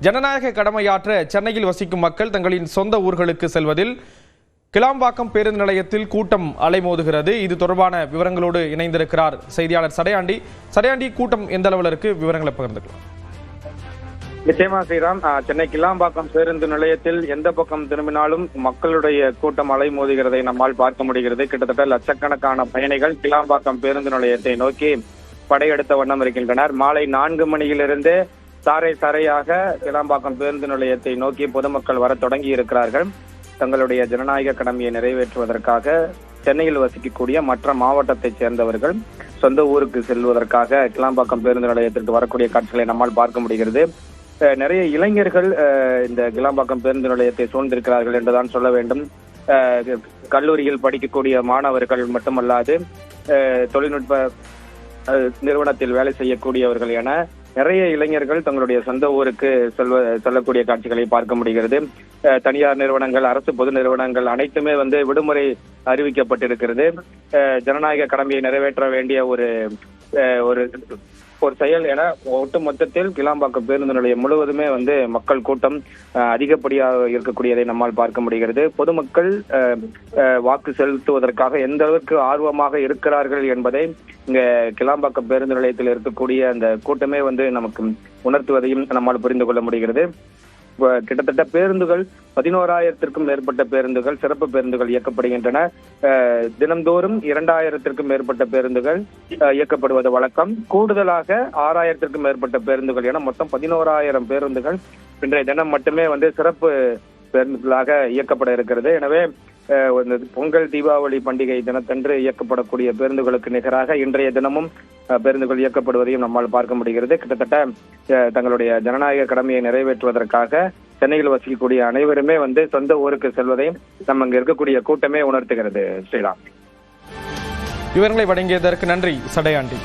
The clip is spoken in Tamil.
ஜனநாயக கடமையாற்ற சென்னையில் வசிக்கும் மக்கள் தங்களின் சொந்த ஊர்களுக்கு செல்வதில் கிளாம்பாக்கம் பேருந்து நிலையத்தில் கூட்டம் அலைமோதுகிறது. இது தொடர்பான விவரங்களோடு இணைந்திருக்கிறார் செய்தியாளர் சடையாண்டி. சடையாண்டி, கூட்டம் எந்த அளவில் இருக்கு, விவரங்களை பகிர்ந்துக்கலாம். நிச்சயமா ஸ்ரீராம், சென்னை கிளாம்பாக்கம் பேருந்து நிலையத்தில் எந்த பக்கம் திரும்பினாலும் மக்களுடைய கூட்டம் அலைமோதுகிறதை நம்மால் பார்க்க முடிகிறது. கிட்டத்தட்ட லட்சக்கணக்கான பயணிகள் கிளாம்பாக்கம் பேருந்து நிலையத்தை நோக்கி படையெடுத்த வண்ணம் இருக்கின்றனர். மாலை 4 மணியிலிருந்து சாறை சாறையாக கிளாம்பாக்கம் பேருந்து நிலையத்தை நோக்கி பொதுமக்கள் வர தொடங்கி இருக்கிறார்கள். தங்களுடைய ஜனநாயக கடமையை நிறைவேற்றுவதற்காக சென்னையில் வசிக்கக்கூடிய மற்ற மாவட்டத்தைச் சேர்ந்தவர்கள் சொந்த ஊருக்கு செல்வதற்காக கிளாம்பாக்கம் பேருந்து நிலையத்திற்கு வரக்கூடிய காட்சிகளை நம்மால் பார்க்க முடிகிறது. நிறைய இளைஞர்கள் இந்த கிளாம்பாக்கம் பேருந்து நிலையத்தை சூழ்ந்திருக்கிறார்கள் என்றுதான் சொல்ல வேண்டும். கல்லூரியில் படிக்கக்கூடிய மாணவர்கள் மட்டுமல்லாது தொழில்நுட்ப நிறுவனத்தில் வேலை செய்யக்கூடியவர்கள் என நிறைய இளைஞர்கள் தங்களுடைய சொந்த ஊருக்கு செல்லக்கூடிய காட்சிகளை பார்க்க முடிகிறது. தனியார் நிறுவனங்கள், அரசு பொது நிறுவனங்கள் அனைத்துமே விடுமுறை அறிவிக்கப்பட்டிருக்கிறது. ஜனநாயக கடமையை நிறைவேற்ற வேண்டிய ஒரு செயல் என ஒட்டுமொத்தத்தில் கிளாம்பாக்கம் பேருந்து நிலையம் முழுவதுமே மக்கள் கூட்டம் அதிகப்படியாக இருக்கக்கூடியதை நம்மால் பார்க்க முடிகிறது. பொதுமக்கள் வாக்கு செலுத்துவதற்காக எந்த அளவுக்கு ஆர்வமாக இருக்கிறார்கள் என்பதை இங்க கிளாம்பாக்கம் பேருந்து நிலையத்தில் இருக்கக்கூடிய அந்த கூட்டமே நமக்கு உணர்த்துவதையும் நம்மால் புரிந்து கொள்ள முடிகிறது. கிட்டத்தட்ட பேருந்துகள் 11,000க்கும் மேற்பட்ட பேருந்துகள், சிறப்பு பேருந்துகள் இயக்கப்படுகின்றன. தினந்தோறும் 2,000க்கும் மேற்பட்ட பேருந்துகள் இயக்கப்படுவது வழக்கம். கூடுதலாக 6,000க்கும் மேற்பட்ட பேருந்துகள் என மொத்தம் 11,000 பேருந்துகள் இன்றைய தினம் மட்டுமே சிறப்பு பேருந்துகளாக இயக்கப்பட இருக்கிறது. எனவே பொங்கல், தீபாவளி பண்டிகை தினத்தன்று இயக்கப்படக்கூடிய பேருந்துகளுக்கு நிகராக இன்றைய தினமும் பேருந்துகள் இயக்கப்படுவதையும் நம்மால் பார்க்க முடிகிறது. கிட்டத்தட்ட தங்களுடைய ஜனநாயக கடமையை நிறைவேற்றுவதற்காக சென்னையில் வசிக்கக்கூடிய அனைவருமே சொந்த ஊருக்கு செல்வதையும் நம்ம இங்க இருக்கக்கூடிய கூட்டமே உணர்த்துகிறது. ஸ்ரீராம், விவரங்களை வழங்கியதற்கு நன்றி சடையாண்டி.